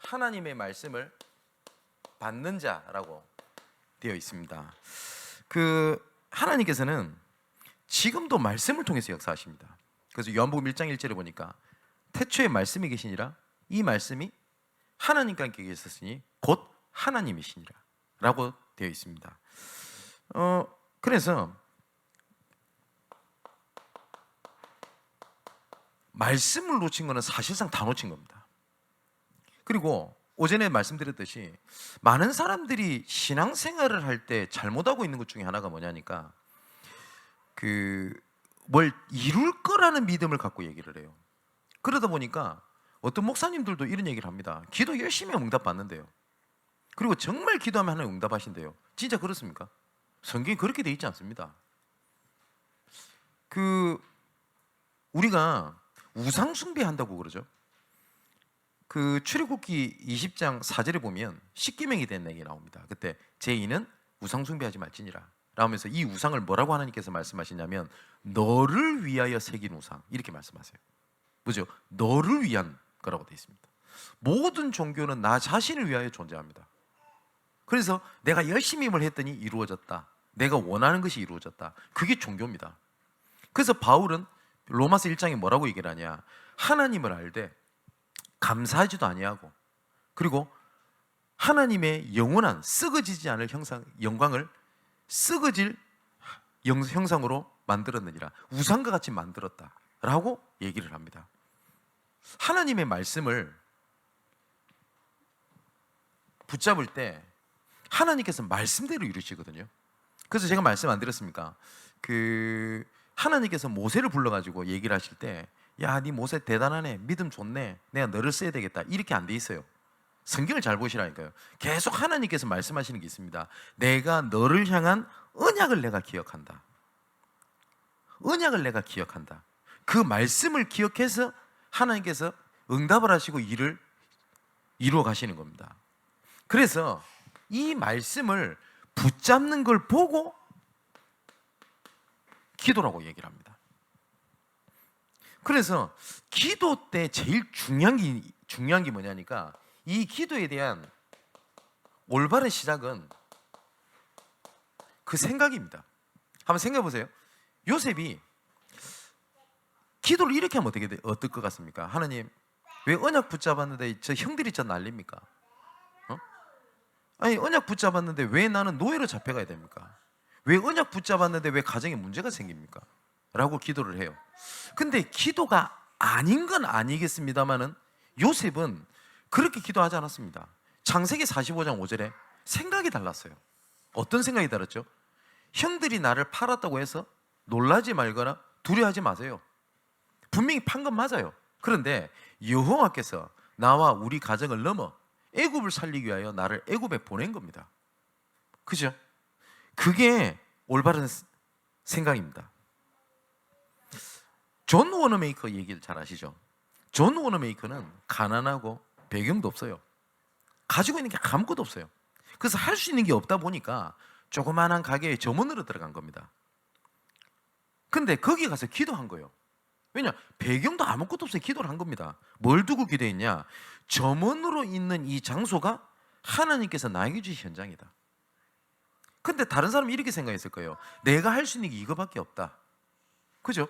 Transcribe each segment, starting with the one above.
하나님의 말씀을 받는 자라고 되어 있습니다. 하나님께서는 지금도 말씀을 통해서 역사하십니다. 그래서 요한복음 1장 1절에 보니까 태초에 말씀이 계시니라 이 말씀이 하나님과 함께 계셨으니 곧 하나님이시니라 라고 되어 있습니다. 그래서 말씀을 놓친 거는 사실상 다 놓친 겁니다. 그리고 오전에 말씀드렸듯이 많은 사람들이 신앙생활을 할 때 잘못하고 있는 것 중에 하나가 뭐냐니까 뭘 이룰 거라는 믿음을 갖고 얘기를 해요. 그러다 보니까 어떤 목사님들도 이런 얘기를 합니다. 기도 열심히 하면 응답 받는데요. 그리고 정말 기도하면 하나님 응답하신대요. 진짜 그렇습니까? 성경이 그렇게 돼 있지 않습니다. 우리가 우상 숭배한다고 그러죠. 출애굽기 20장 4절에 보면 십계명이 된 얘기 나옵니다. 그때 제2는 우상 숭배하지 말지니라 라면서 이 우상을 뭐라고 하나님께서 말씀하시냐면 너를 위하여 새긴 우상 이렇게 말씀하세요. 뭐죠? 너를 위한 거라고 되어 있습니다. 모든 종교는 나 자신을 위하여 존재합니다. 그래서 내가 열심히 힘을 했더니 이루어졌다. 내가 원하는 것이 이루어졌다. 그게 종교입니다. 그래서 바울은 로마서 1장에 뭐라고 얘기를 하냐? 하나님을 알되 감사하지도 아니하고 그리고 하나님의 영원한 썩어지지 않을 영광을 썩어질 형상으로 만들었느니라. 우상과 같이 만들었다라고 얘기를 합니다. 하나님의 말씀을 붙잡을 때 하나님께서 말씀대로 이루시거든요. 그래서 제가 말씀 안 드렸습니까? 하나님께서 모세를 불러가지고 얘기를 하실 때 야, 네 모세 대단하네, 믿음 좋네, 내가 너를 써야 되겠다 이렇게 안 돼 있어요. 성경을 잘 보시라니까요. 계속 하나님께서 말씀하시는 게 있습니다. 내가 너를 향한 언약을 내가 기억한다. 언약을 내가 기억한다. 그 말씀을 기억해서 하나님께서 응답을 하시고 일을 이루어 가시는 겁니다. 그래서 이 말씀을 붙잡는 걸 보고 기도라고 얘기를 합니다. 그래서 기도 때 제일 중요한 게 뭐냐니까 이 기도에 대한 올바른 시작은 그 생각입니다. 한번 생각해 보세요. 요셉이 기도를 이렇게 하면 어떨 것 같습니까? 하나님, 왜 언약 붙잡았는데 저 형들이 저 난립니까? 아니, 언약 붙잡았는데 왜 나는 노예로 잡혀가야 됩니까? 왜 언약 붙잡았는데 왜 가정에 문제가 생깁니까? 라고 기도를 해요. 근데 기도가 아닌 건 아니겠습니다만은 요셉은 그렇게 기도하지 않았습니다. 창세기 45장 5절에 생각이 달랐어요. 어떤 생각이 달랐죠? 형들이 나를 팔았다고 해서 놀라지 말거나 두려워하지 마세요. 분명히 판 건 맞아요. 그런데 여호와께서 나와 우리 가정을 넘어 애굽을 살리기 위하여 나를 애굽에 보낸 겁니다. 그죠? 그게 올바른 생각입니다. 존 워너메이커 얘기를 잘 아시죠? 존 워너메이커는 가난하고 배경도 없어요. 가지고 있는 게 아무것도 없어요. 그래서 할 수 있는 게 없다 보니까 조그마한 가게에 점원으로 들어간 겁니다. 근데 거기 가서 기도한 거예요. 왜냐? 배경도 아무것도 없어요. 기도를 한 겁니다. 뭘 두고 기도했냐? 점원으로 있는 이 장소가 하나님께서 나에게 주신 현장이다. 근데 다른 사람이 이렇게 생각했을 거예요. 내가 할 수 있는 게 이거밖에 없다. 그죠?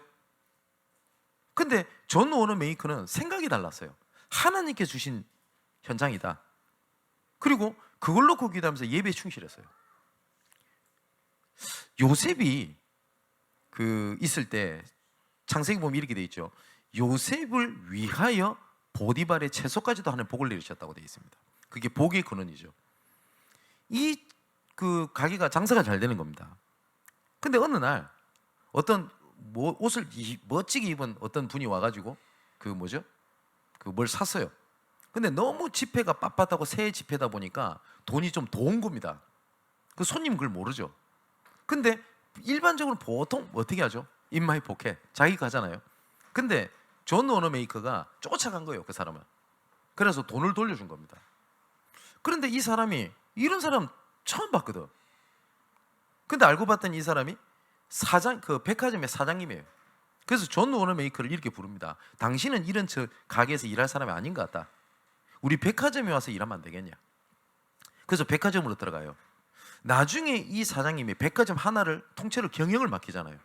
근데 존 워너메이커는 생각이 달랐어요. 하나님께 주신 현장이다. 그리고 그걸 놓고 기도하면서 예배에 충실했어요. 요셉이 있을 때 창세기 보면 이렇게 돼 있죠. 요셉을 위하여 보디발의 채소까지도 하는 복을 내리셨다고 되어 있습니다. 그게 복의 근원이죠. 이 가게가 장사가 잘 되는 겁니다. 근데 어느 날 어떤 옷을 멋지게 입은 어떤 분이 와가지고 뭘 샀어요. 근데 너무 지폐가 빳빳하고 새 지폐다 보니까 돈이 좀 도운 겁니다. 그 손님 그걸 모르죠. 근데 일반적으로 보통 어떻게 하죠? In my pocket. 자기가 하잖아요. 근데 존 워너메이커가 쫓아간 거예요, 그 사람을. 그래서 돈을 돌려준 겁니다. 그런데 이 사람이 이런 사람 처음 봤거든. 근데 알고 봤더니 이 사람이 그 백화점의 사장님이에요. 그래서 존 워너메이커를 이렇게 부릅니다. 당신은 이런 가게에서 일할 사람이 아닌 것 같다. 우리 백화점에 와서 일하면 안 되겠냐. 그래서 백화점으로 들어가요. 나중에 이 사장님이 백화점 하나를 통째로 경영을 맡기잖아요.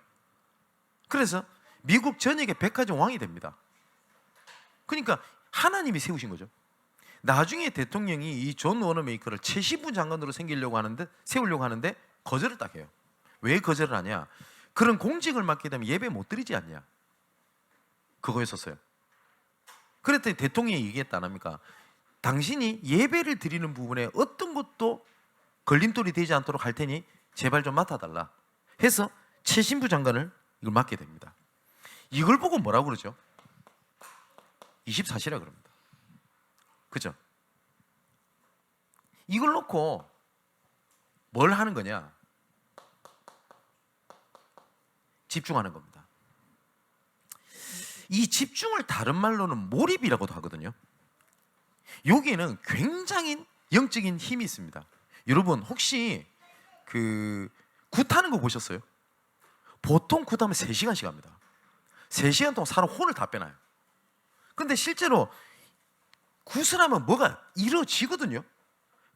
그래서 미국 전역의 백화점 왕이 됩니다. 그러니까 하나님이 세우신 거죠. 나중에 대통령이 이 존 워너메이커를 최신부 장관으로 세우려고 하는데 거절을 딱 해요. 왜 거절을 하냐? 그런 공직을 맡게 되면 예배 못 드리지 않냐? 그거였었어요. 그랬더니 대통령이 얘기했다 안 합니까? 당신이 예배를 드리는 부분에 어떤 것도 걸림돌이 되지 않도록 할 테니 제발 좀 맡아달라 해서 최신부 장관을 이걸 맡게 됩니다. 이걸 보고 뭐라고 그러죠? 24시라 그럽니다. 그죠? 이걸 놓고 뭘 하는 거냐? 집중하는 겁니다. 이 집중을 다른 말로는 몰입이라고도 하거든요. 여기에는 굉장히 영적인 힘이 있습니다. 여러분 혹시 굿 타는 거 보셨어요? 보통 굿 하면 3시간씩 합니다. 3시간 동안 사람 혼을 다 빼놔요. 근데 실제로 굿을 하면 뭐가 이루어지거든요.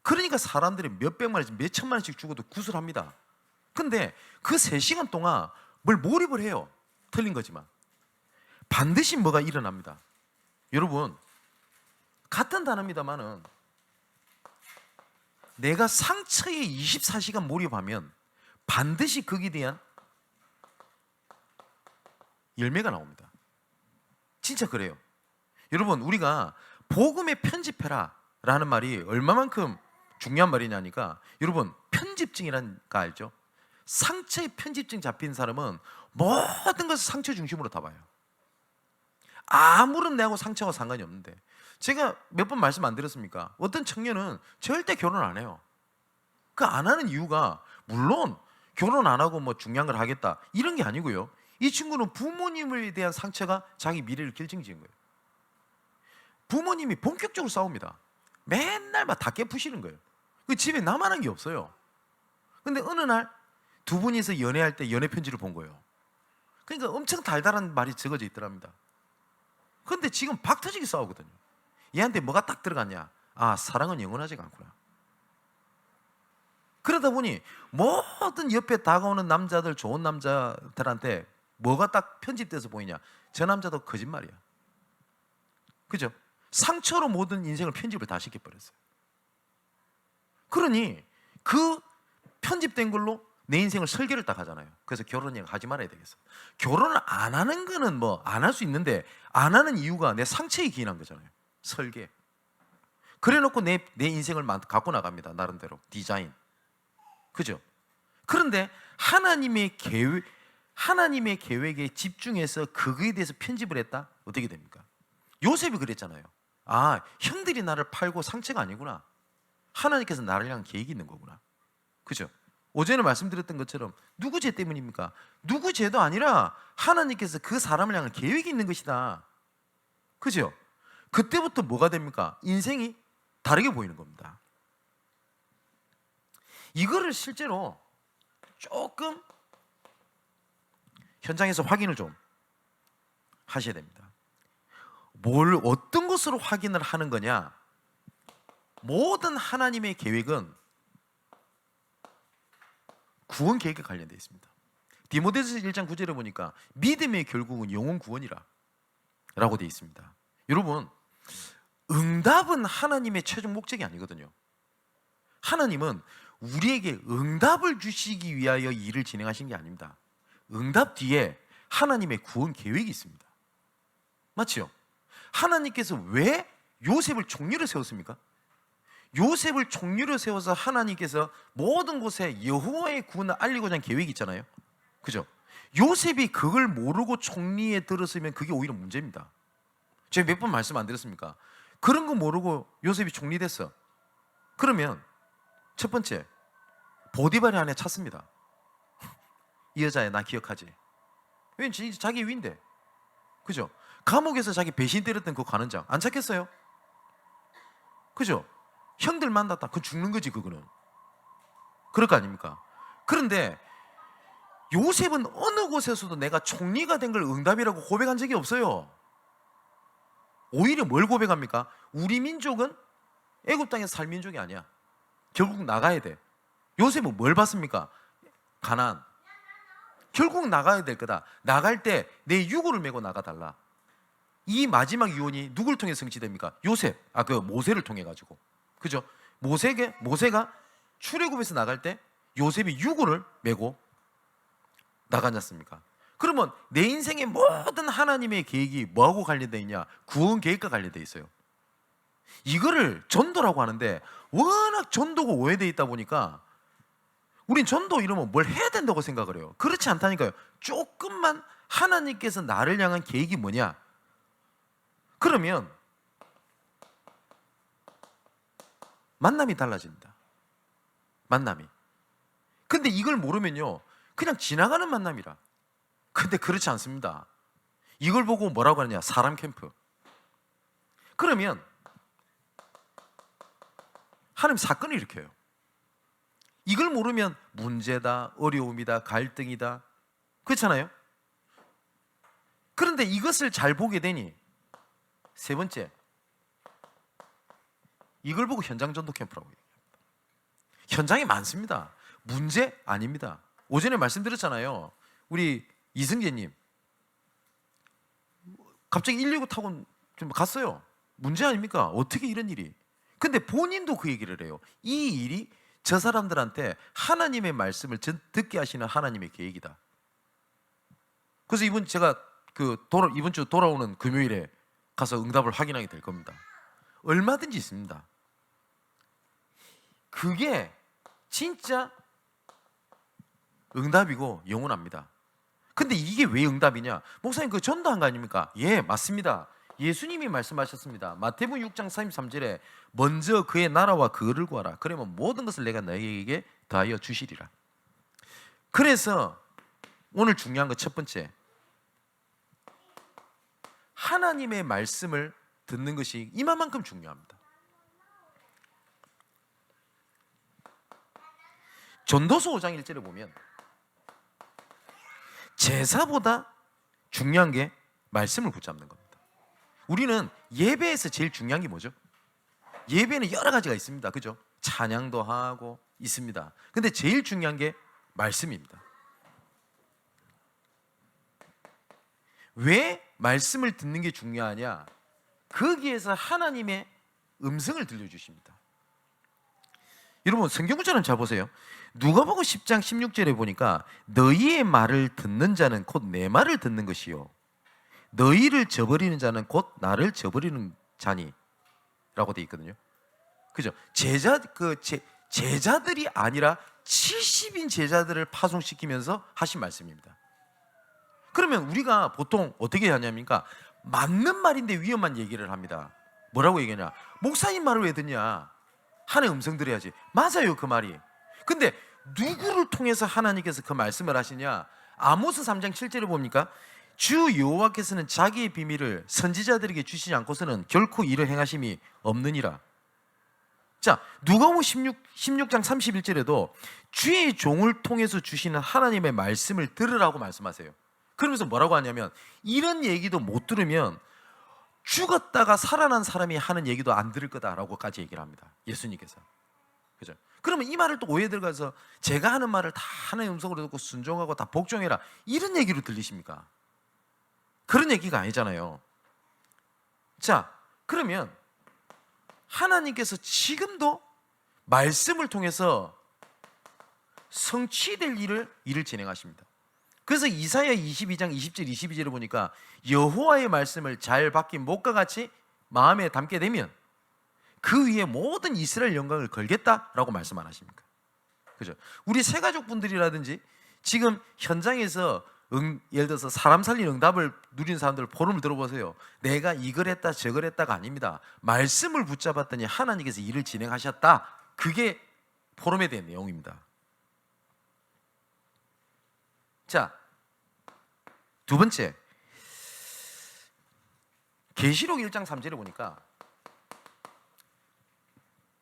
그러니까 사람들이 몇백만 원씩 몇천만 원씩 주고도 굿을 합니다. 근데 그 3시간 동안 뭘 몰입을 해요. 틀린 거지만 반드시 뭐가 일어납니다. 여러분 같은 단어입니다만은 내가 상처에 24시간 몰입하면 반드시 거기에 대한 열매가 나옵니다. 진짜 그래요. 여러분 우리가 복음에 편집해라 라는 말이 얼마만큼 중요한 말이냐니까, 여러분 편집증이라는 거 알죠? 상처에 편집증 잡힌 사람은 모든 것을 상처 중심으로 다 봐요. 아무런 내하고 상처가 상관이 없는데, 제가 몇 번 말씀 안 드렸습니까? 어떤 청년은 절대 결혼 안 해요. 그 안 하는 이유가 물론 결혼 안 하고 뭐 중요한 걸 하겠다 이런 게 아니고요. 이 친구는 부모님에 대한 상처가 자기 미래를 결정지은 거예요. 부모님이 본격적으로 싸웁니다. 맨날 막 다 깨푸시는 거예요. 그 집에 나만한 게 없어요. 근데 어느 날 두 분이서 연애할 때 연애 편지를 본 거예요. 그러니까 엄청 달달한 말이 적어져 있더랍니다. 근데 지금 박 터지게 싸우거든요. 얘한테 뭐가 딱 들어갔냐? 아, 사랑은 영원하지가 않구나. 그러다 보니 모든 옆에 다가오는 남자들, 좋은 남자들한테 뭐가 딱 편집돼서 보이냐? 저 남자도 거짓말이야. 그죠? 상처로 모든 인생을 편집을 다 시켜버렸어요. 그러니 그 편집된 걸로 내 인생을 설계를 딱 하잖아요. 그래서 결혼을 하지 말아야 되겠어. 결혼을 안 하는 거는 뭐 안 할 수 있는데, 안 하는 이유가 내 상처에 기인한 거잖아요. 설계. 그래 놓고 내 인생을 갖고 나갑니다. 나름대로 디자인. 그죠? 그런데 하나님의 계획에 집중해서 그거에 대해서 편집을 했다? 어떻게 됩니까? 요셉이 그랬잖아요. 아, 형들이 나를 팔고 상처가 아니구나. 하나님께서 나를 향한 계획이 있는 거구나. 그죠? 어제는 말씀드렸던 것처럼 누구 죄 때문입니까? 누구 죄도 아니라 하나님께서 그 사람을 향한 계획이 있는 것이다. 그죠? 그때부터 뭐가 됩니까? 인생이 다르게 보이는 겁니다. 이거를 실제로 조금 현장에서 확인을 좀 하셔야 됩니다. 어떤 것으로 확인을 하는 거냐? 모든 하나님의 계획은 구원 계획에 관련되어 있습니다. 디모데서 1장 9절에 보니까 믿음의 결국은 영혼 구원이라 라고 되어 있습니다. 여러분, 응답은 하나님의 최종 목적이 아니거든요. 하나님은 우리에게 응답을 주시기 위하여 일을 진행하신 게 아닙니다. 응답 뒤에 하나님의 구원 계획이 있습니다. 맞죠? 하나님께서 왜 요셉을 총리로 세웠습니까? 요셉을 총리로 세워서 하나님께서 모든 곳에 여호와의 구원을 알리고자 한 계획이 있잖아요. 그죠? 요셉이 그걸 모르고 총리에 들었으면 그게 오히려 문제입니다. 제가 몇 번 말씀 안 드렸습니까? 그런 거 모르고 요셉이 총리 됐어. 그러면 첫 번째, 보디발의 아내 찾습니다. 이 여자야, 나 기억하지? 왠지 자기 위인데. 그죠? 감옥에서 자기 배신 때렸던 그 관원장 안 찾겠어요? 그죠? 형들 만났다. 그거 죽는 거지 그거는. 그럴 거 아닙니까? 그런데 요셉은 어느 곳에서도 내가 총리가 된 걸 응답이라고 고백한 적이 없어요. 오히려 뭘 고백합니까? 우리 민족은 애굽 땅에서 살 민족이 아니야. 결국 나가야 돼. 요셉은 뭘 받습니까? 가나안. 결국 나가야 될 거다. 나갈 때 내 유고를 메고 나가달라. 이 마지막 유언이 누굴 통해 성취됩니까? 요셉, 그 모세를 통해 가지고. 그죠? 모세가 출애굽에서 나갈 때 요셉이 유고를 메고 나가지 않습니까? 그러면 내 인생의 모든 하나님의 계획이 뭐하고 관련되어 있냐? 구원 계획과 관련되어 있어요. 이거를 전도라고 하는데 워낙 전도가 오해되어 있다 보니까 우린 전도 이러면 뭘 해야 된다고 생각을 해요. 그렇지 않다니까요. 조금만 하나님께서 나를 향한 계획이 뭐냐? 그러면 만남이 달라집니다. 만남이. 근데 이걸 모르면요, 그냥 지나가는 만남이라. 근데 그렇지 않습니다. 이걸 보고 뭐라고 하느냐? 사람 캠프. 그러면 하나님 사건을 일으켜요. 이걸 모르면 문제다, 어려움이다, 갈등이다. 그렇잖아요? 그런데 이것을 잘 보게 되니 세 번째, 이걸 보고 현장 전도 캠프라고 얘기합니다. 현장이 많습니다. 문제 아닙니다. 오전에 말씀드렸잖아요. 우리 이승재님 갑자기 119 타고 좀 갔어요. 문제 아닙니까? 어떻게 이런 일이? 근데 본인도 그 얘기를 해요. 이 일이 저 사람들한테 하나님의 말씀을 듣게 하시는 하나님의 계획이다. 그래서 이번 주 돌아오는 금요일에 가서 응답을 확인하게 될 겁니다. 얼마든지 있습니다. 그게 진짜 응답이고 영원합니다. 근데 이게 왜 응답이냐? 목사님 그 전도한 거 아닙니까? 예, 맞습니다. 예수님이 말씀하셨습니다. 마태복음 6장 33절에 먼저 그의 나라와 그를 구하라. 그러면 모든 것을 내가 너희에게 더하여 주시리라. 그래서 오늘 중요한 거 첫 번째, 하나님의 말씀을 듣는 것이 이만큼 중요합니다. 전도서 5장 1절에 보면 제사보다 중요한 게 말씀을 붙잡는 겁니다. 우리는 예배에서 제일 중요한 게 뭐죠? 예배는 여러 가지가 있습니다. 그죠? 찬양도 하고 있습니다. 근데 제일 중요한 게 말씀입니다. 왜 말씀을 듣는 게 중요하냐? 거기에서 하나님의 음성을 들려주십니다. 여러분 성경 구절은 잘 보세요. 누가복음 10장 16절에 보니까 너희의 말을 듣는 자는 곧 내 말을 듣는 것이요 너희를 저버리는 자는 곧 나를 저버리는 자니 라고 되어 있거든요. 그죠? 제자들이 아니라 70인 제자들을 파송시키면서 하신 말씀입니다. 그러면 우리가 보통 어떻게 하냐니까 맞는 말인데 위험한 얘기를 합니다. 뭐라고 얘기하냐? 목사님 말을 왜 듣냐? 하나님의 음성 들어야지. 맞아요, 그 말이. 근데 누구를 통해서 하나님께서 그 말씀을 하시냐? 아모스 3장 7절에 봅니까? 주 여호와께서는 자기의 비밀을 선지자들에게 주시지 않고서는 결코 이를 행하심이 없느니라. 자, 누가복음 16장 31절에도 주의 종을 통해서 주시는 하나님의 말씀을 들으라고 말씀하세요. 그러면서 뭐라고 하냐면 이런 얘기도 못 들으면 죽었다가 살아난 사람이 하는 얘기도 안 들을 거다라고까지 얘기를 합니다. 예수님께서. 그죠? 그러면 이 말을 또 오해 들어가서 제가 하는 말을 다 하나님의 음성으로 듣고 순종하고 다 복종해라 이런 얘기로 들리십니까? 그런 얘기가 아니잖아요. 자, 그러면 하나님께서 지금도 말씀을 통해서 성취될 일을 진행하십니다. 그래서 이사야 22장 20절 22절을 보니까 여호와의 말씀을 잘 박힌 목과 같이 마음에 담게 되면 그 위에 모든 이스라엘 영광을 걸겠다라고 말씀 안 하십니까? 그죠? 우리 새가족분들이라든지 지금 현장에서 예를 들어서 사람 살린 응답을 누린 사람들 포럼을 들어보세요. 내가 이걸 했다 저걸 했다가 아닙니다. 말씀을 붙잡았더니 하나님께서 일을 진행하셨다. 그게 포럼에 대한 내용입니다. 자, 두 번째, 계시록 1장 3절에 보니까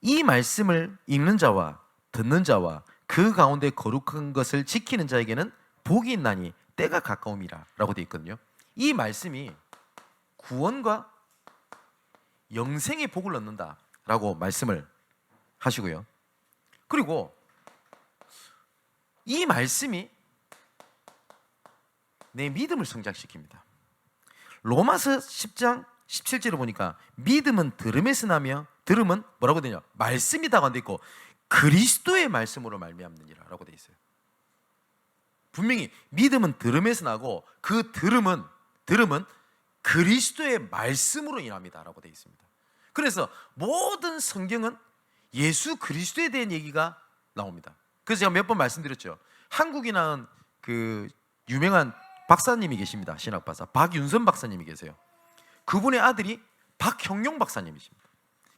이 말씀을 읽는 자와 듣는 자와 그 가운데 거룩한 것을 지키는 자에게는 복이 있나니 때가 가까움이라 라고 되어 있거든요. 이 말씀이 구원과 영생의 복을 얻는다 라고 말씀을 하시고요. 그리고 이 말씀이 내 믿음을 성장시킵니다. 로마서 10장 17절을 보니까 믿음은 들음에서 나며 들음은 뭐라고 되냐? 말씀이다가 안 돼 있고 그리스도의 말씀으로 말미암느니라 라고 돼 있어요. 분명히 믿음은 들음에서 나고 그 들음은 그리스도의 말씀으로 인합니다 라고 돼 있습니다. 그래서 모든 성경은 예수 그리스도에 대한 얘기가 나옵니다. 그래서 제가 몇 번 말씀드렸죠. 한국에 나온 그 유명한 박사님이 계십니다. 신학 박사 박윤선 박사님이 계세요. 그분의 아들이 박형용 박사님이십니다.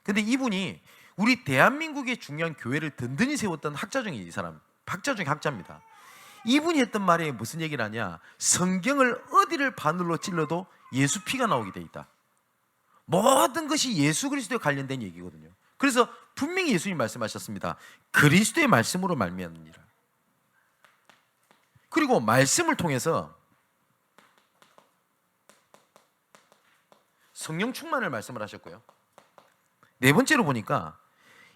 근데 이분이 우리 대한민국의 중요한 교회를 든든히 세웠던 학자 중에 이 사람, 학자 중에 학자입니다. 이분이 했던 말에 무슨 얘기를 하냐? 성경을 어디를 바늘로 찔러도 예수 피가 나오게 돼 있다. 모든 것이 예수 그리스도에 관련된 얘기거든요. 그래서 분명히 예수님 말씀하셨습니다. 그리스도의 말씀으로 말미암느니라. 그리고 말씀을 통해서 성령 충만을 말씀을 하셨고요. 네 번째로 보니까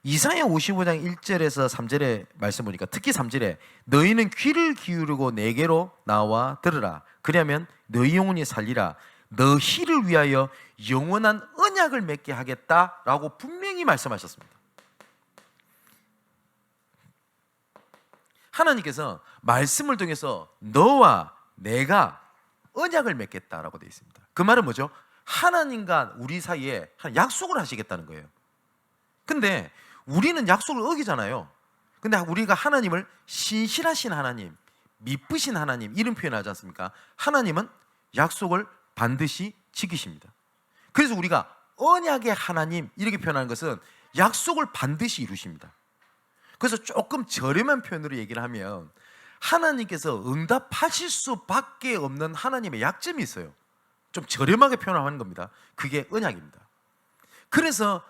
이사야 55장 1절에서 3절의 말씀 보니까 특히 3절에 너희는 귀를 기울이고 내게로 나와 들으라. 그러면 너희 영혼이 살리라. 너희를 위하여 영원한 언약을 맺게 하겠다라고 분명히 말씀하셨습니다. 하나님께서 말씀을 통해서 너와 내가 언약을 맺겠다라고 되어 있습니다. 그 말은 뭐죠? 하나님과 우리 사이에 약속을 하시겠다는 거예요. 근데 우리는 약속을 어기잖아요. 근데 우리가 하나님을 신실하신 하나님, 미쁘신 하나님 이런 표현하지 않습니까? 하나님은 약속을 반드시 지키십니다. 그래서 우리가 언약의 하나님 이렇게 표현하는 것은 약속을 반드시 이루십니다. 그래서 조금 저렴한 표현으로 얘기를 하면 하나님께서 응답하실 수밖에 없는 하나님의 약점이 있어요. 좀 저렴하게 표현하는 겁니다. 그게 언약입니다. 그래서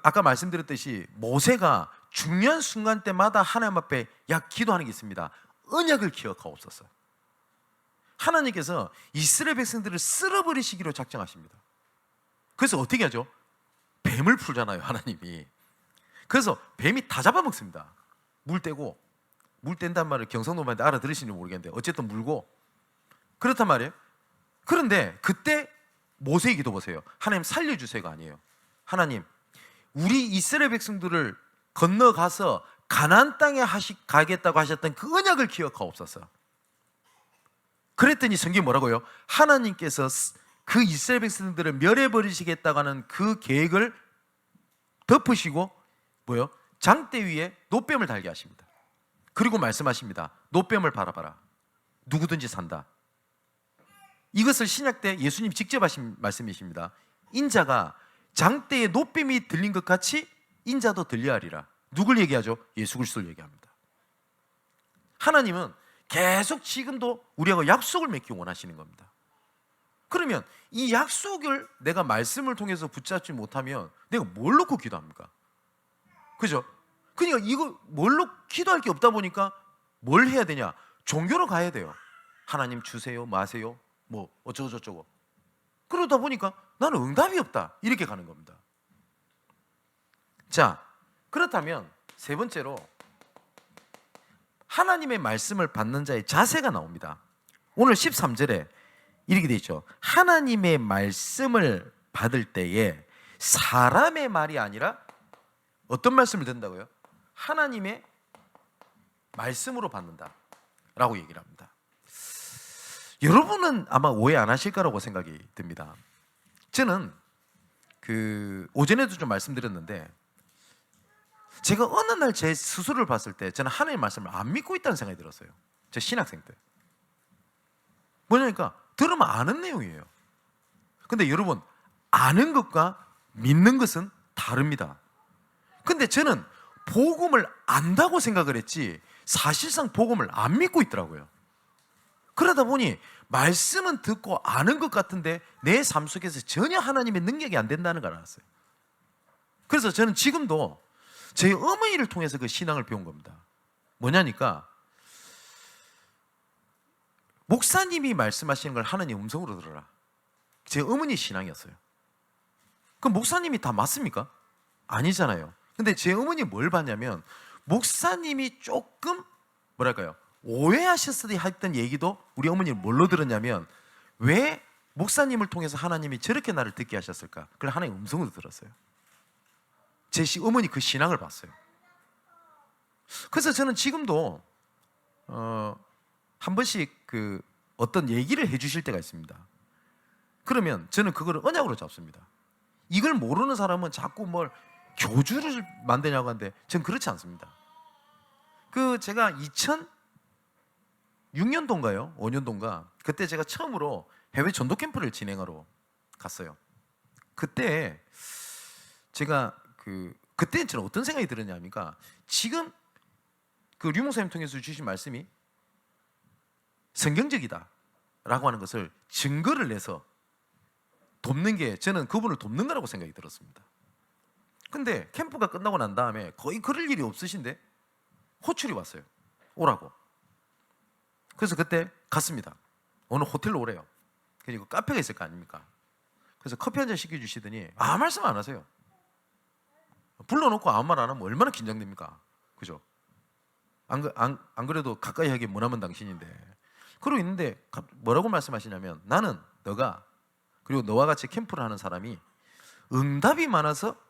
아까 말씀드렸듯이 모세가 중요한 순간 때마다 하나님 앞에 기도하는 게 있습니다. 언약을 기억하옵소서. 하나님께서 이스라엘 백성들을 쓸어버리시기로 작정하십니다. 그래서 어떻게 하죠? 뱀을 풀잖아요, 하나님이. 그래서 뱀이 다 잡아먹습니다. 물 떼고, 물 뗀단 말을 경상도만데 알아들으시는지 모르겠는데 어쨌든 물고 그렇단 말이에요. 그런데 그때 모세의 기도 보세요. 하나님 살려주세요가 아니에요. 하나님 우리 이스라엘 백성들을 건너가서 가나안 땅에 가겠다고 하셨던 그 언약을 기억하옵소서. 그랬더니 성경이 뭐라고요? 하나님께서 그 이스라엘 백성들을 멸해버리시겠다고 하는 그 계획을 덮으시고 뭐요? 장대 위에 노뱀을 달게 하십니다. 그리고 말씀하십니다. 노뱀을 바라봐라. 누구든지 산다. 이것을 신약 때 예수님이 직접 하신 말씀이십니다. 인자가 장대에 노뱀이 들린 것 같이 인자도 들려야 하리라. 누굴 얘기하죠? 예수 그리스도를 얘기합니다. 하나님은 계속 지금도 우리하고 약속을 맺기 원하시는 겁니다. 그러면 이 약속을 내가 말씀을 통해서 붙잡지 못하면 내가 뭘 놓고 기도합니까? 그죠? 그러니까 이거 뭘로 기도할 게 없다 보니까 뭘 해야 되냐? 종교로 가야 돼요. 하나님 주세요, 마세요, 뭐 어쩌고 저쩌고. 그러다 보니까 나는 응답이 없다 이렇게 가는 겁니다. 자, 그렇다면 세 번째로 하나님의 말씀을 받는 자의 자세가 나옵니다. 오늘 13절에 이렇게 되어 있죠. 하나님의 말씀을 받을 때에 사람의 말이 아니라 어떤 말씀을 듣는다고요? 하나님의 말씀으로 받는다 라고 얘기를 합니다. 여러분은 아마 오해 안 하실 거라고 생각이 듭니다. 저는 오전에도 좀 말씀드렸는데 제가 어느 날 제 스스로를 봤을 때 저는 하나님의 말씀을 안 믿고 있다는 생각이 들었어요. 제 신학생 때. 뭐냐니까 들으면 아는 내용이에요. 근데 여러분 아는 것과 믿는 것은 다릅니다. 근데 저는 복음을 안다고 생각을 했지 사실상 복음을 안 믿고 있더라고요. 그러다 보니 말씀은 듣고 아는 것 같은데 내 삶 속에서 전혀 하나님의 능력이 안 된다는 걸 알았어요. 그래서 저는 지금도 제 어머니를 통해서 그 신앙을 배운 겁니다. 뭐냐니까 목사님이 말씀하시는 걸 하나님 음성으로 들어라. 제 어머니 신앙이었어요. 그럼 목사님이 다 맞습니까? 아니잖아요. 근데 제 어머니 뭘 봤냐면 목사님이 조금 뭐랄까요, 오해하셨을 때 했던 얘기도 우리 어머니는 뭘로 들었냐면 왜 목사님을 통해서 하나님이 저렇게 나를 듣게 하셨을까? 그걸 하나님 음성으로 들었어요. 제 어머니 그 신앙을 봤어요. 그래서 저는 지금도 한 번씩 그 어떤 얘기를 해주실 때가 있습니다. 그러면 저는 그거를 언약으로 잡습니다. 이걸 모르는 사람은 자꾸 뭘 교주를 만드냐고 하는데 저는 그렇지 않습니다. 그 제가 2006년도인가요? 5년도인가? 그때 제가 처음으로 해외 전도 캠프를 진행하러 갔어요. 그때 제가 그때 저는 어떤 생각이 들었냐니까 지금 그 류 목사님 통해서 주신 말씀이 성경적이다 라고 하는 것을 증거를 내서 돕는 게 저는 그분을 돕는 거라고 생각이 들었습니다. 근데 캠프가 끝나고 난 다음에 거의 그럴 일이 없으신데 호출이 왔어요. 오라고. 그래서 그때 갔습니다. 어느 호텔로 오래요. 그리고 카페가 있을 거 아닙니까? 그래서 커피 한 잔 시켜주시더니 아무 말씀 안 하세요. 불러놓고 아무 말 안 하면 얼마나 긴장됩니까? 그죠? 안 그래도 가까이 하기 무난한 당신인데. 그러고 있는데 뭐라고 말씀하시냐면 나는 너가 그리고 너와 같이 캠프를 하는 사람이 응답이 많아서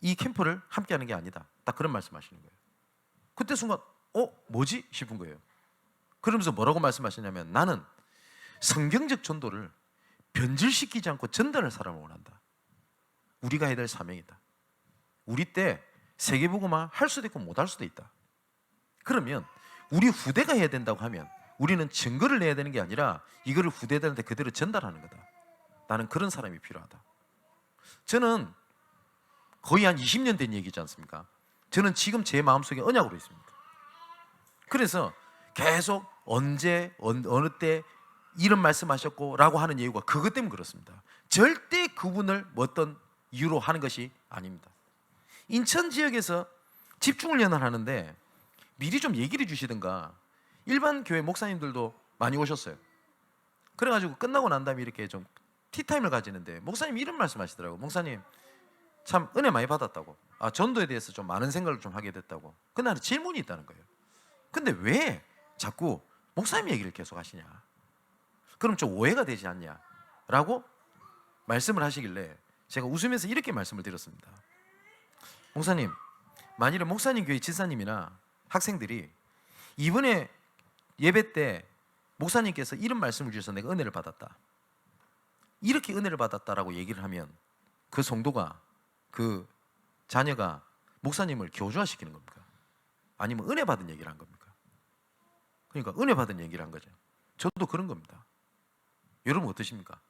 이 캠프를 함께 하는 게 아니다. 딱 그런 말씀하시는 거예요. 그때 순간 뭐지? 싶은 거예요. 그러면서 뭐라고 말씀하시냐면 나는 성경적 전도를 변질시키지 않고 전달할 사람을 원한다. 우리가 해야 될 사명이다. 우리 때 세계복음화 할 수도 있고 못 할 수도 있다. 그러면 우리 후대가 해야 된다고 하면 우리는 증거를 내야 되는 게 아니라 이거를 후대들한테 그대로 전달하는 거다. 나는 그런 사람이 필요하다. 저는 거의 한 20년 된 얘기지 않습니까? 저는 지금 제 마음속에 언약으로 있습니다. 그래서 계속 언제 어느 때 이런 말씀하셨고 라고 하는 이유가 그것 때문에 그렇습니다. 절대 그분을 어떤 이유로 하는 것이 아닙니다. 인천 지역에서 집중훈련을 하는데 미리 좀 얘기를 주시든가. 일반 교회 목사님들도 많이 오셨어요. 그래가지고 끝나고 난 다음에 이렇게 좀 티타임을 가지는데 목사님 이런 말씀 하시더라고요. 목사님 참 은혜 많이 받았다고. 전도에 대해서 좀 많은 생각을 좀 하게 됐다고. 근데 나는 질문이 있다는 거예요. 근데 왜 자꾸 목사님 얘기를 계속 하시냐? 그럼 좀 오해가 되지 않냐? 라고 말씀을 하시길래 제가 웃으면서 이렇게 말씀을 드렸습니다. 목사님, 만일에 목사님 교회 집사님이나 학생들이 이번에 예배 때 목사님께서 이런 말씀을 주셔서 내가 은혜를 받았다, 이렇게 은혜를 받았다라고 얘기를 하면 그 성도가, 그 자녀가 목사님을 교주화시키는 겁니까? 아니면 은혜 받은 얘기를 한 겁니까? 그러니까 은혜 받은 얘기를 한 거죠. 저도 그런 겁니다. 여러분 어떠십니까?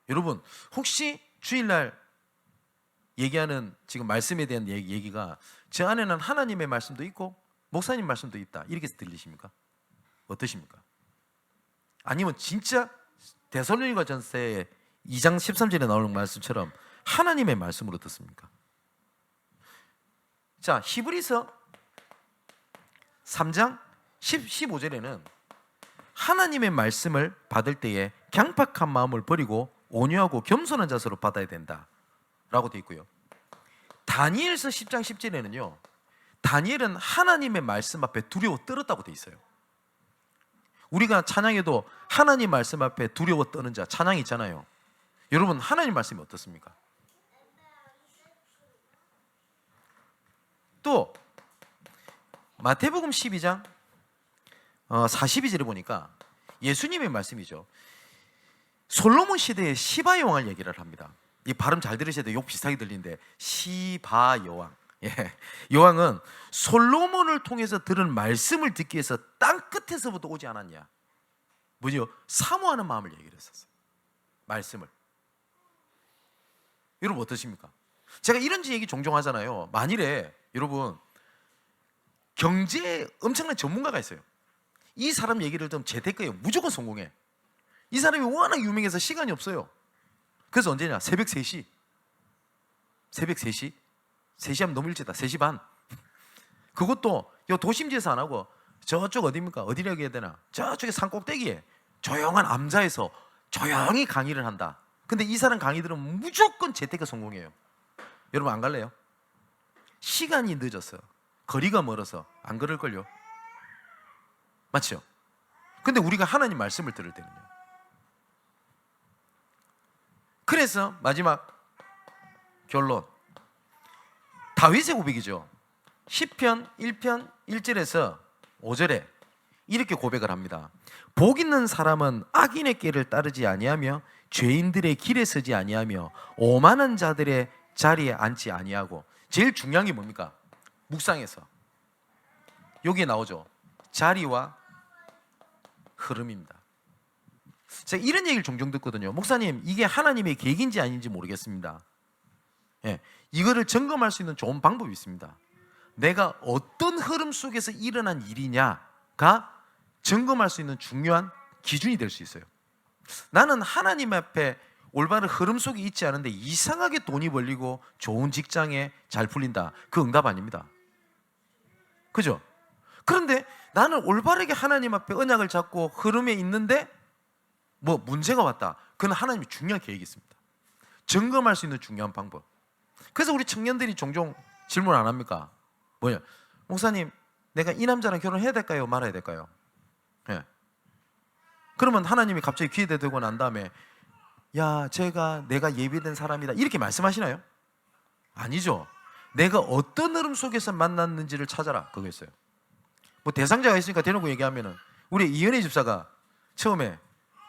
여러분 혹시 주일날 얘기하는 지금 말씀에 대한 얘기가 저 안에는 하나님의 말씀도 있고 목사님 말씀도 있다 이렇게 들리십니까? 어떠십니까? 아니면 진짜 데살로니가 전서의 2장 13절에 나오는 말씀처럼 하나님의 말씀으로 듣습니까? 자, 히브리서 3장 15절에는 하나님의 말씀을 받을 때에 강팍한 마음을 버리고 온유하고 겸손한 자세로 받아야 된다 라고 되어 있고요. 다니엘서 10장 10절에는요 다니엘은 하나님의 말씀 앞에 두려워 떨었다고 되어 있어요. 우리가 찬양에도 하나님 말씀 앞에 두려워 떠는 자 찬양이 있잖아요. 여러분 하나님 말씀이 어떻습니까? 또 마태복음 12장 42절에 보니까 예수님의 말씀이죠. 솔로몬 시대의 시바 여왕을 얘기를 합니다. 이 발음 잘 들으셔야 돼요. 욕 비슷하게 들리는데 시바 여왕. 여왕은 솔로몬을 통해서 들은 말씀을 듣기 위해서 땅 끝에서부터 오지 않았냐. 뭐죠? 사모하는 마음을 얘기를 했었어요. 말씀을. 여러분 어떠십니까? 제가 이런 얘기 종종 하잖아요. 만일에 여러분 경제에 엄청난 전문가가 있어요. 이 사람 얘기를 들으면 재테크에 무조건 성공해. 이 사람이 워낙 유명해서 시간이 없어요. 그래서 언제냐? 새벽 3시. 새벽 3시? 3시 하면 너무 일찍이다. 3시 반. 그것도 요 도심지에서 안 하고 저쪽 어디입니까? 어디라고 해야 되나? 저쪽에 산 꼭대기에 조용한 암자에서 조용히 강의를 한다. 근데 이 사람 강의 들으면 무조건 재테크 성공해요. 여러분 안 갈래요? 시간이 늦어서, 거리가 멀어서 안 그럴걸요? 맞죠? 근데 우리가 하나님 말씀을 들을 때는요. 그래서 마지막 결론, 다윗의 고백이죠. 시편 1편 1절에서 5절에 이렇게 고백을 합니다. 복 있는 사람은 악인의 길을 따르지 아니하며 죄인들의 길에 서지 아니하며 오만한 자들의 자리에 앉지 아니하고. 제일 중요한 게 뭡니까? 묵상에서 여기에 나오죠. 자리와 흐름입니다. 제가 이런 얘기를 종종 듣거든요. 목사님, 이게 하나님의 계획인지 아닌지 모르겠습니다. 예, 이거를 점검할 수 있는 좋은 방법이 있습니다. 내가 어떤 흐름 속에서 일어난 일이냐가 점검할 수 있는 중요한 기준이 될 수 있어요. 나는 하나님 앞에 올바른 흐름 속에 있지 않은데 이상하게 돈이 벌리고 좋은 직장에 잘 풀린다. 그 응답 아닙니다. 그죠? 그런데 나는 올바르게 하나님 앞에 언약을 잡고 흐름에 있는데 뭐 문제가 왔다. 그건 하나님의 중요한 계획이 있습니다. 점검할 수 있는 중요한 방법. 그래서 우리 청년들이 종종 질문 안 합니까? 뭐냐? 목사님, 내가 이 남자랑 결혼해야 될까요? 말아야 될까요? 예. 그러면 하나님이 갑자기 귀에 대고 난 다음에 야, 내가 예비된 사람이다 이렇게 말씀하시나요? 아니죠. 내가 어떤 흐름 속에서 만났는지를 찾아라. 그거였어요. 뭐 대상자가 있으니까 대놓고 얘기하면은 우리 이은혜 집사가 처음에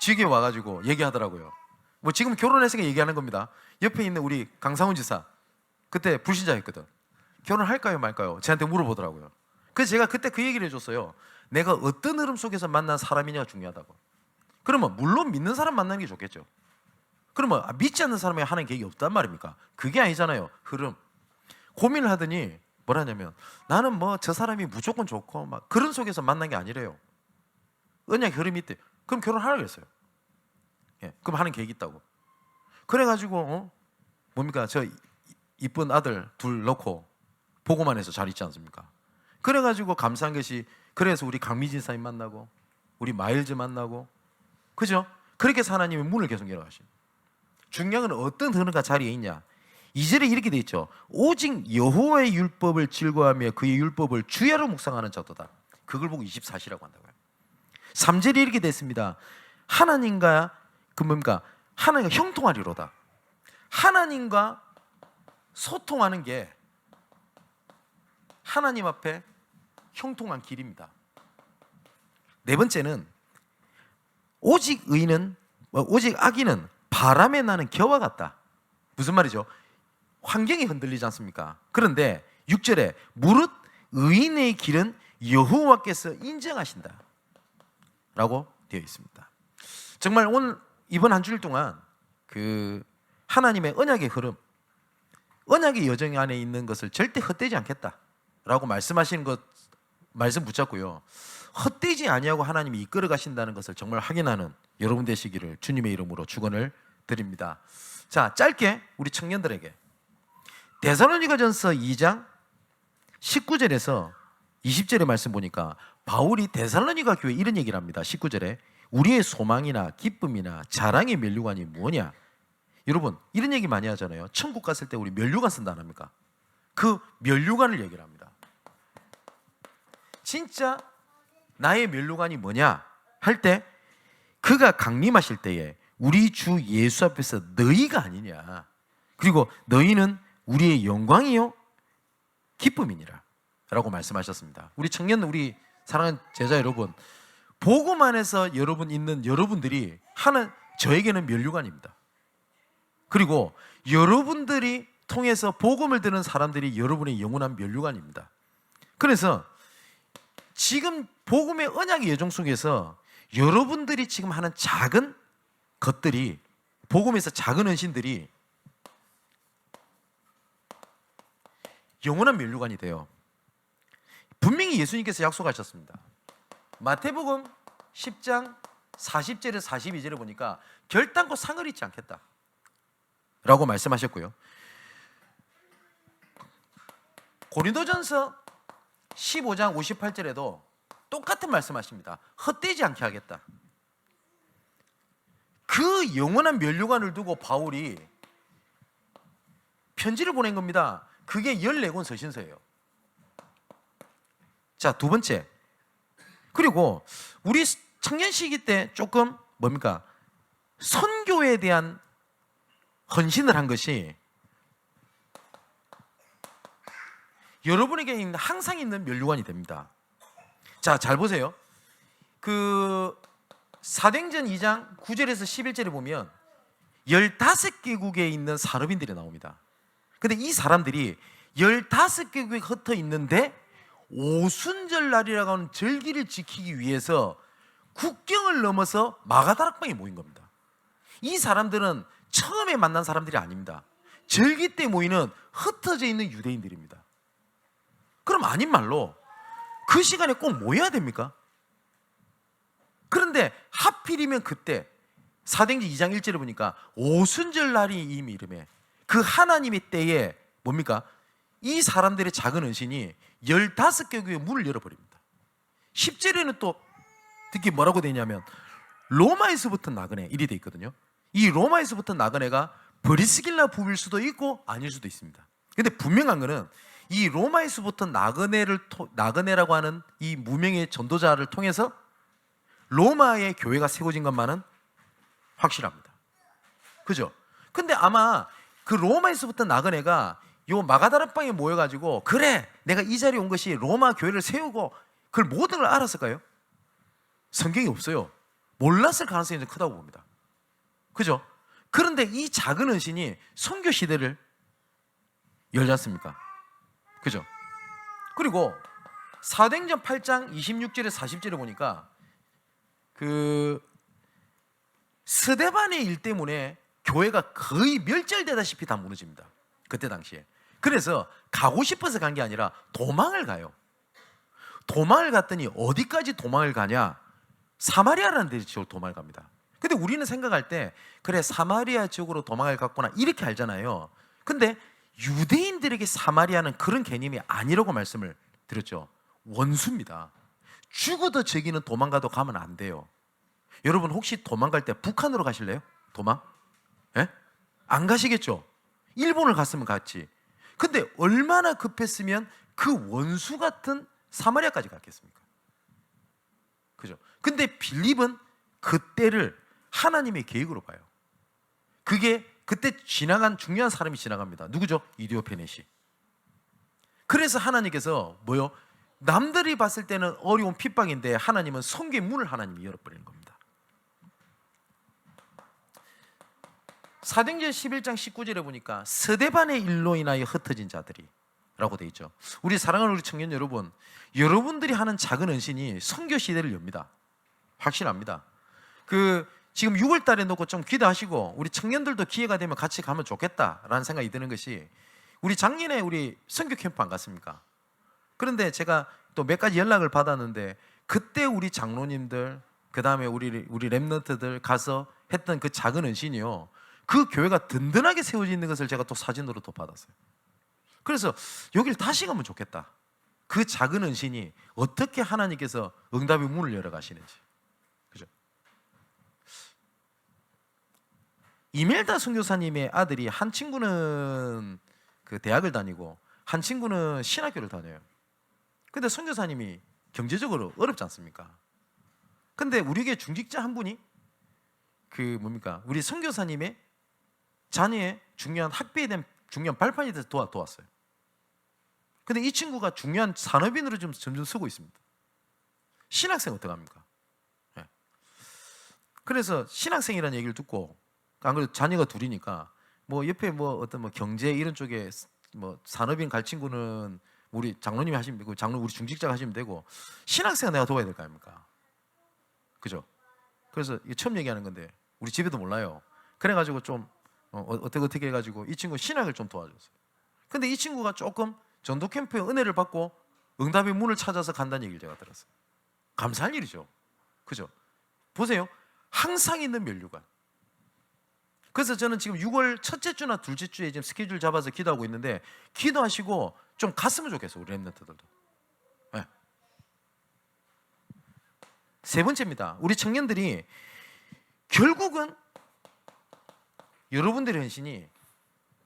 지역에 와가지고 얘기하더라고요. 뭐 지금 결혼했으니까 얘기하는 겁니다. 옆에 있는 우리 강상훈 지사 그때 불신자였거든. 결혼할까요 말까요? 저한테 물어보더라고요. 그래서 제가 그때 그 얘기를 해줬어요. 내가 어떤 흐름 속에서 만난 사람이냐가 중요하다고. 그러면 물론 믿는 사람 만나는 게 좋겠죠. 그러면 믿지 않는 사람에게 하나님 계획이 없단 말입니까? 그게 아니잖아요. 흐름. 고민을 하더니 뭐라냐면 나는 뭐 저 사람이 무조건 좋고 막 그런 속에서 만난 게 아니래요. 언약 흐름이 있대. 그럼 결혼하라고 했어요. 예, 그럼 하는 계획이 있다고. 그래가지고 뭡니까? 저 이쁜 아들 둘 넣고 보고만 해서 잘 있지 않습니까? 그래가지고 감사한 것이 그래서 우리 강미진 사님 만나고 우리 마일즈 만나고 그죠? 그렇게 해서 하나님의 문을 계속 열어가시는. 중요한 건 어떤 흐름과 자리에 있냐. 2절에 이렇게 돼 있죠. 오직 여호와의 율법을 즐거워하며 그의 율법을 주야로 묵상하는 자도다. 그걸 보고 24시라고 한다고요. 3절에 이렇게 됐습니다. 하나님과 하나님과 형통하리로다. 하나님과 소통하는 게 하나님 앞에 형통한 길입니다. 네 번째는 오직 악인은 바람에 나는 겨와 같다. 무슨 말이죠? 환경이 흔들리지 않습니까? 그런데 6절에 무릇 의인의 길은 여호와께서 인정하신다 라고 되어 있습니다. 정말 이번 한 주일 동안 그 하나님의 언약의 흐름, 언약의 여정 안에 있는 것을 절대 헛되지 않겠다 라고 말씀하시는 것 말씀 붙잡고요. 헛되지 아니하고 하나님이 이끌어 가신다는 것을 정말 확인하는 여러분 되시기를 주님의 이름으로 축원을 드립니다. 자, 짧게 우리 청년들에게 데살로니가전서 2장 19절에서 20절의 말씀 보니까 바울이 데살로니가 교회에 이런 얘기를 합니다. 19절에 우리의 소망이나 기쁨이나 자랑의 면류관이 뭐냐? 여러분 이런 얘기 많이 하잖아요. 천국 갔을 때 우리 면류관 쓴다 안 합니까? 그 면류관을 얘기를 합니다. 진짜 나의 면류관이 뭐냐 할 때 그가 강림하실 때에 우리 주 예수 앞에서 너희가 아니냐, 그리고 너희는 우리의 영광이요 기쁨이니라 라고 말씀하셨습니다. 우리 청년, 우리 사랑하는 제자 여러분, 복음 안에서 여러분 있는 여러분들이 저에게는 면류관입니다. 그리고 여러분들이 통해서 복음을 듣는 사람들이 여러분의 영원한 면류관입니다. 그래서 지금 복음의 언약의 여정 속에서 여러분들이 지금 하는 작은 것들이, 복음에서 작은 헌신들이 영원한 면류관이 돼요. 분명히 예수님께서 약속하셨습니다. 마태복음 10장 40절에서 42절에 보니까 결단코 상을 잊지 않겠다 라고 말씀하셨고요. 고린도전서 15장 58절에도 똑같은 말씀하십니다. 헛되지 않게 하겠다. 그 영원한 면류관을 두고 바울이 편지를 보낸 겁니다. 그게 14권 서신서예요. 자, 두 번째. 그리고 우리 청년 시기 때 조금 뭡니까? 선교에 대한 헌신을 한 것이 여러분에게 항상 있는 면류관이 됩니다. 자, 잘 보세요. 그 사도행전 2장 9절에서 11절에 보면 15개국에 있는 산업인들이 나옵니다. 근데 이 사람들이 15개국에 흩어 있는데 오순절날이라고 하는 절기를 지키기 위해서 국경을 넘어서 마가다락방에 모인 겁니다. 이 사람들은 처음에 만난 사람들이 아닙니다. 절기 때 모이는 흩어져 있는 유대인들입니다. 그럼 아닌 말로 그 시간에 꼭 모여야 됩니까? 그런데 하필이면 그때 사도행전 2장 1절에 보니까 오순절날이 이미 이름에 그 하나님의 때에 뭡니까? 이 사람들의 작은 헌신이 15개국의 문을 열어버립니다. 10절에는 또 특히 뭐라고 되냐면 로마에서부터 나그네 이리 돼 있거든요. 이 로마에서부터 나그네가 브리스길라 부부일 수도 있고 아닐 수도 있습니다. 근데 분명한 거는 이 로마에서부터 나그네라고 하는 이 무명의 전도자를 통해서 로마의 교회가 세워진 것만은 확실합니다. 그죠? 근데 아마 그 로마에서부터 나그네가 요 마가다락방에 모여가지고 그래 내가 이 자리에 온 것이 로마 교회를 세우고 그걸 모든 걸 알았을까요? 성경이 없어요. 몰랐을 가능성이 좀 크다고 봅니다. 그죠? 그런데 이 작은 헌신이 선교 시대를 열지 않습니까? 그죠? 그리고 사도행전 8장 26절에 40절에 보니까 그 스데반의 일 때문에 교회가 거의 멸절되다시피 다 무너집니다. 그때 당시에. 그래서 가고 싶어서 간 게 아니라 도망을 가요. 도망을 갔더니 어디까지 도망을 가냐? 사마리아라는 데 지역으로 도망을 갑니다. 근데 우리는 생각할 때 그래 사마리아 지역으로 도망을 갔구나 이렇게 알잖아요. 근데 유대인들에게 사마리아는 그런 개념이 아니라고 말씀을 드렸죠. 원수입니다. 죽어도 저기는 도망가도 가면 안 돼요. 여러분 혹시 도망갈 때 북한으로 가실래요? 도망? 예? 안 가시겠죠? 일본을 갔으면 갔지. 근데 얼마나 급했으면 그 원수 같은 사마리아까지 갔겠습니까? 그죠? 근데 빌립은 그때를 하나님의 계획으로 봐요. 그게 그때 지나간 중요한 사람이 지나갑니다. 누구죠? 이디오페네시. 그래서 하나님께서 뭐요? 남들이 봤을 때는 어려운 핍박인데 하나님은 선교의 문을 하나님이 열어버리는 겁니다. 사도행전 11장 19절에 보니까 스데반의 일로 인하여 흩어진 자들이 라고 되어 있죠. 우리 사랑하는 우리 청년 여러분, 여러분들이 하는 작은 헌신이 선교 시대를 엽니다. 확실합니다. 지금 6월 달에 놓고 좀 기도하시고 우리 청년들도 기회가 되면 같이 가면 좋겠다라는 생각이 드는 것이 우리 작년에 우리 선교 캠프 안 갔습니까? 그런데 제가 또 몇 가지 연락을 받았는데 그때 우리 장로님들 그 다음에 우리 랩런트들 가서 했던 그 작은 헌신이요 그 교회가 든든하게 세워지는 것을 제가 또 사진으로 또 받았어요. 그래서 여기를 다시 가면 좋겠다. 그 작은 헌신이 어떻게 하나님께서 응답의 문을 열어가시는지. 그죠? 이멜다 선교사님의 아들이 한 친구는 그 대학을 다니고 한 친구는 신학교를 다녀요. 근데 선교사님이 경제적으로 어렵지 않습니까? 근데 우리에게 중직자 한 분이 우리 선교사님의 자녀의 중요한 학비에 대한 중요한 발판이 돼서 도왔어요. 근데 이 친구가 중요한 산업인으로 좀 점점 쓰고 있습니다. 신학생 어떡합니까? 네. 그래서 신학생이라는 얘기를 듣고 안 그래도 자녀가 둘이니까 뭐 옆에 뭐 어떤 뭐 경제 이런 쪽에 뭐 산업인 갈 친구는 우리 장로님이 하시면 되고 우리 중직자가 하시면 되고 신학생은 내가 도와야 될 거 아닙니까? 그죠? 그래서 이게 처음 얘기하는 건데 우리 집에도 몰라요. 그래가지고 좀 어떻게 해가지고 이 친구 신학을 좀 도와줬어요. 근데 이 친구가 조금 전도 캠프의 은혜를 받고 응답의 문을 찾아서 간다는 얘기를 제가 들었어요. 감사할 일이죠. 그죠? 보세요. 항상 있는 면류관. 그래서 저는 지금 6월 첫째 주나 둘째 주에 지금 스케줄 잡아서 기도하고 있는데, 기도하시고 좀 갔으면 좋겠어요, 우리 랩런트들도. 네. 세 번째입니다. 우리 청년들이 결국은 여러분들의 헌신이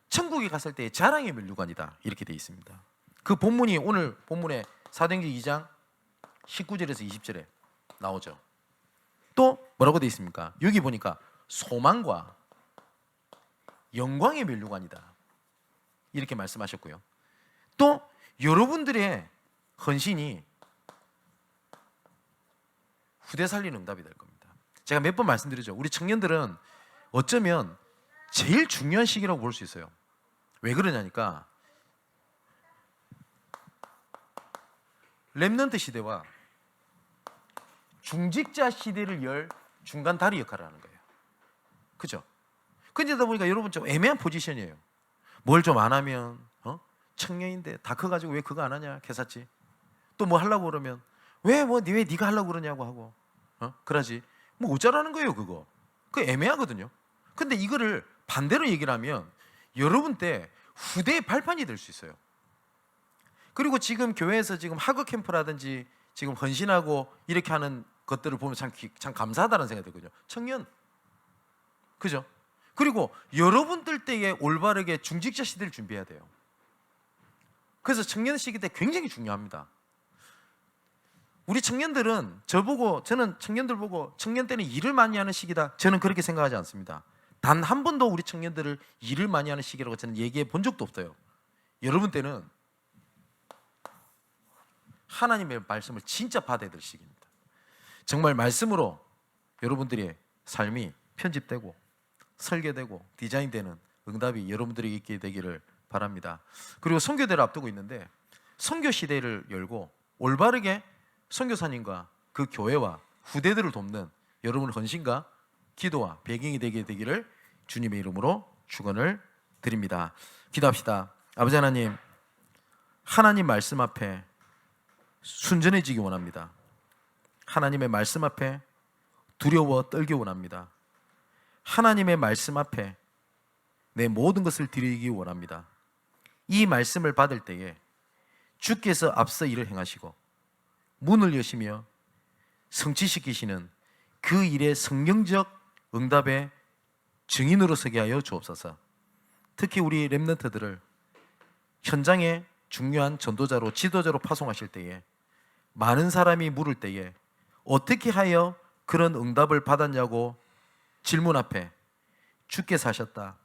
천국에 갔을 때의 자랑의 면류관이다, 이렇게 되어 있습니다. 그 본문이 오늘 본문에 사도행전 2장 19절에서 20절에 나오죠. 또 뭐라고 되어 있습니까? 여기 보니까 소망과 영광의 면류관이다, 이렇게 말씀하셨고요. 또 여러분들의 헌신이 후대 살리는 응답이 될 겁니다. 제가 몇 번 말씀드리죠. 우리 청년들은 어쩌면 제일 중요한 시기라고 볼 수 있어요. 왜 그러냐니까, 렘넌트 시대와 중직자 시대를 열 중간 다리 역할을 하는 거예요. 그죠? 그러다 보니까 여러분 좀 애매한 포지션이에요. 뭘 좀 안 하면 청년인데 다 커가지고 왜 그거 안 하냐, 개사치. 또 뭐 하려고 그러면 왜 네가 하려고 그러냐고 하고 그러지. 뭐 어쩌라는 거예요, 그거. 그거 애매하거든요. 근데 이거를 반대로 얘기를 하면 여러분 때 후대의 발판이 될 수 있어요. 그리고 지금 교회에서 지금 하그 캠프라든지 지금 헌신하고 이렇게 하는 것들을 보면 참 감사하다는 생각이 들거든요. 청년, 그죠? 그리고 여러분들 때에 올바르게 중직자 시대를 준비해야 돼요. 그래서 청년 시기 때 굉장히 중요합니다. 우리 청년들은 저는 청년들 보고 청년 때는 일을 많이 하는 시기다, 저는 그렇게 생각하지 않습니다. 단 한 번도 우리 청년들을 일을 많이 하는 시기라고 저는 얘기해 본 적도 없어요. 여러분 때는 하나님의 말씀을 진짜 받아야 될 시기입니다. 정말 말씀으로 여러분들의 삶이 편집되고 설계되고 디자인되는 응답이 여러분들에게 있게 되기를 바랍니다. 그리고 선교대를 앞두고 있는데, 선교 시대를 열고 올바르게 선교사님과 그 교회와 후대들을 돕는 여러분의 헌신과 기도와 배경이 되게 되기를 주님의 이름으로 축원을 드립니다. 기도합시다. 아버지 하나님, 하나님 말씀 앞에 순전해지기 원합니다. 하나님의 말씀 앞에 두려워 떨기 원합니다. 하나님의 말씀 앞에 내 모든 것을 드리기 원합니다. 이 말씀을 받을 때에 주께서 앞서 일을 행하시고 문을 여시며 성취시키시는 그 일의 성경적 응답의 증인으로 서게 하여 주옵소서. 특히 우리 렘넌트들을 현장에 중요한 전도자로, 지도자로 파송하실 때에 많은 사람이 물을 때에 어떻게 하여 그런 응답을 받았냐고 질문 앞에 주께서 하셨다,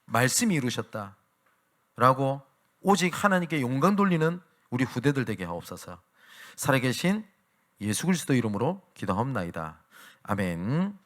말씀이 이루셨다 라고 오직 하나님께 영광 돌리는 우리 후대들 되게 하옵소서. 살아계신 예수 그리스도 이름으로 기도하옵나이다. 아멘.